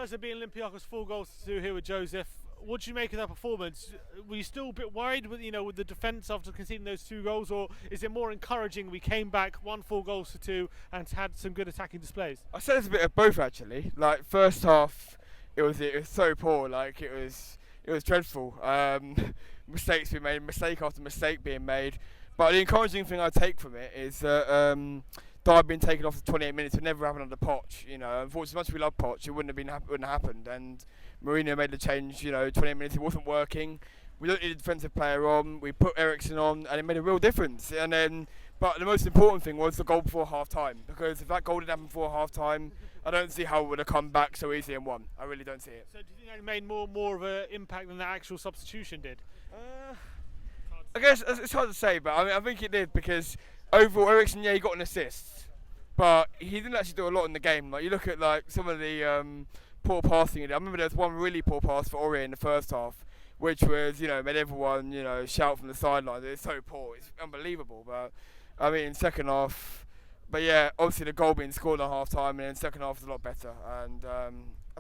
Guys are being Olympiakos 4-2 here with Joseph. What do you make of that performance? Were you still a bit worried with with the defence after conceding those 2 goals, or is it more encouraging? We came back, won 4-2, and had some good attacking displays. I said it's a bit of both actually. Like first half, it was so poor. Like it was dreadful. Mistakes being made, mistake after mistake being made. But the encouraging thing I take from it is that Dyer being taken off for 28 minutes would never happen under Poch. Unfortunately, as much as we love Poch, it wouldn't have happened. And Mourinho made the change. 28 minutes, it wasn't working. We don't need a defensive player on. We put Eriksen on, and it made a real difference. But the most important thing was the goal before half time, because if that goal didn't happen before half time, I don't see how it would have come back so easily and won. I really don't see it. So do you think it made more of an impact than the actual substitution did? I guess it's hard to say, but I think it did, because overall Eriksen, he got an assist, but he didn't actually do a lot in the game. Like you look at some of the poor passing. I remember there was one really poor pass for Aurier in the first half, which was made everyone shout from the sidelines. It's so poor, it's unbelievable. But I mean, second half, but yeah, obviously the goal being scored at half time, and then second half was a lot better. And I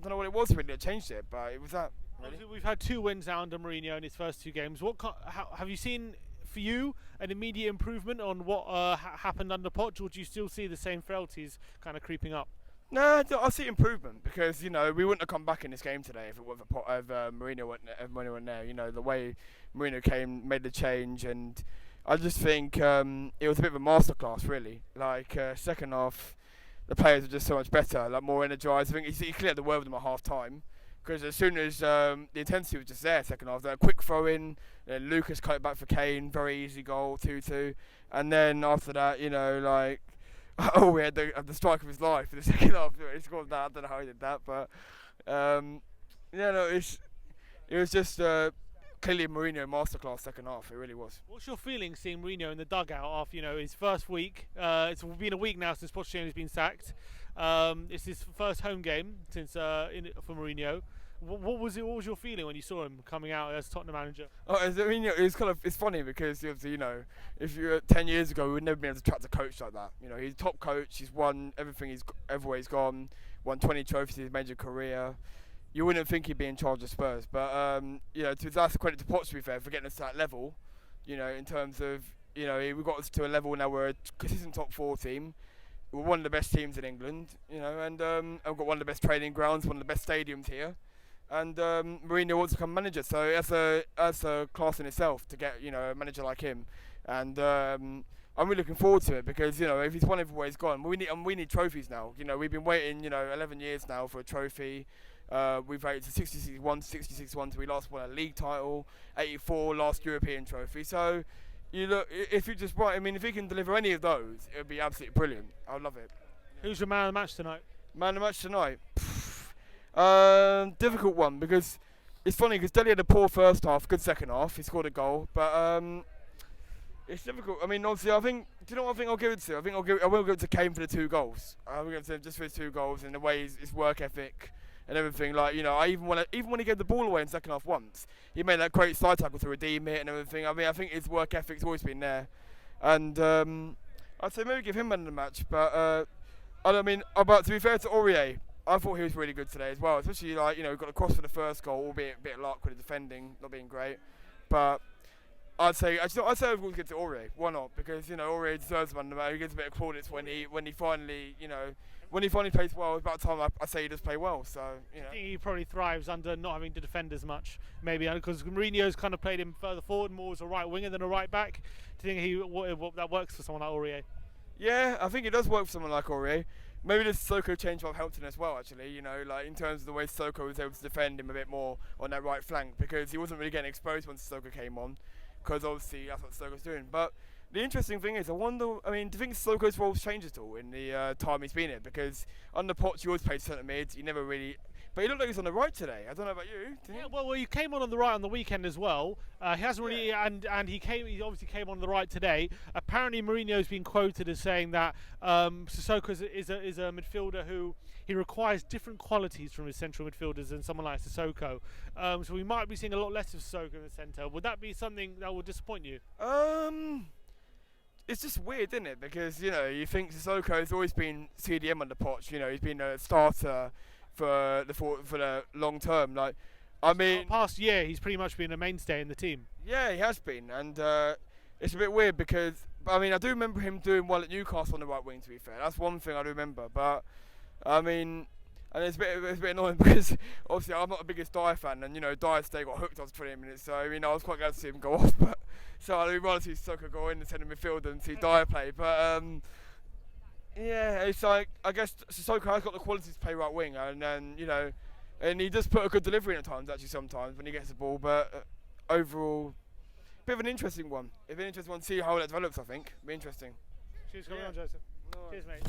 don't know what it was really that changed it, but it was that. Really. We've had 2 wins now under Mourinho in his first 2 games. How have you seen, for you, an immediate improvement on what happened under Poch, or do you still see the same frailties kind of creeping up? No, I see improvement, because we wouldn't have come back in this game today if it wasn't if Mourinho wasn't there. The way Mourinho came, made the change, and I just think it was a bit of a masterclass, really. Like second half, the players were just so much better, like more energised. I think he cleared the word with them at half time, because as soon as the intensity was just there, second half, a quick throw in, then Lucas cut it back for Kane, very easy goal, 2-2, and then after that, we had the strike of his life in the second half. He scored that. I don't know how he did that, but it was just clearly a Mourinho masterclass second half. It really was. What's your feeling seeing Mourinho in the dugout after his first week? It's been a week now since Pochettino's been sacked. It's his first home game since for Mourinho. What was your feeling when you saw him coming out as Tottenham manager? It's funny because obviously if you're 10 years ago, we would never been able to attract a coach like that. He's a top coach. He's won everything. Everywhere he's gone. Won 20 trophies in his major career. You wouldn't think he'd be in charge of Spurs, but that's a credit to Poch, to be fair, for getting us to that level. In terms of we got us to a level now we're a consistent top 4 team. We're one of the best teams in England. And we've got one of the best training grounds, one of the best stadiums here. And Mourinho wants to become manager, so that's a class in itself to get a manager like him. And I'm really looking forward to it, because if he's won everywhere he's gone, we need trophies now. We've been waiting 11 years now for a trophy. We've waited to 66-1 till we last won a league title, 84 last European trophy. So if he can deliver any of those, it would be absolutely brilliant. I would love it. Who's your man of the match tonight? Man of the match tonight. Difficult one, because it's funny because Dele had a poor first half, good second half. He scored a goal, but it's difficult. I mean, obviously, I think. Do you know what I think I'll give it to? I will give it to Kane for the 2 goals. I will give it to him just for his 2 goals and the way his work ethic and everything. Like even when he gave the ball away in second half once, he made that great side tackle to redeem it and everything. I mean, I think his work ethic's always been there, and I'd say maybe give him man of the match. But but to be fair to Aurier, I thought he was really good today as well, especially got a cross for the first goal, albeit a bit of luck with the defending not being great. But I'd say overall good to Aurier. Why not? Because Aurier deserves man of the match. He gets a bit of plaudits when he finally plays well. It's about time I say he does play well. So I think he probably thrives under not having to defend as much, maybe because Mourinho's kind of played him further forward, more as a right winger than a right back. Do you think that works for someone like Aurier? Yeah, I think it does work for someone like Aurier. Maybe the Sissoko change might have helped him as well, actually, in terms of the way Sissoko was able to defend him a bit more on that right flank, because he wasn't really getting exposed when Sissoko came on, because obviously that's what Sissoko's doing. But the interesting thing is, do you think Sissoko's role's changed at all in the time he's been here? Because under Poch, he always played centre mid, he never really. But he looked like he was on the right today. I don't know about you. Well, he came on the right on the weekend as well. He hasn't really, and he obviously came on the right today. Apparently, Mourinho's been quoted as saying that Sissoko is a midfielder who he requires different qualities from his central midfielders than someone like Sissoko. So we might be seeing a lot less of Sissoko in the centre. Would that be something that would disappoint you? It's just weird, isn't it? Because you think Sissoko has always been CDM under Poch. He's been a starter. for the long term. Like, I mean, past year he's pretty much been a mainstay in the team. yeah, he has been, and it's a bit weird because I mean I do remember him doing well at Newcastle on the right wing. To be fair, that's one thing I do remember. But I mean, and it's a bit annoying because obviously I'm not the biggest Dyer fan, and you know Dyer today got hooked after 20 minutes. So I mean I was quite glad to see him go off, but so I'd rather see Sissoko go in the centre midfield than see Dyer play. But yeah, it's like I guess Sissoko has got the qualities to play right wing, and then you know, and he does put a good delivery in at times actually sometimes when he gets the ball. But overall, bit of an interesting one. It'd be an interesting one to see how that develops. I think it'd be interesting. Cheers, coming on, Joseph. Cheers, mate.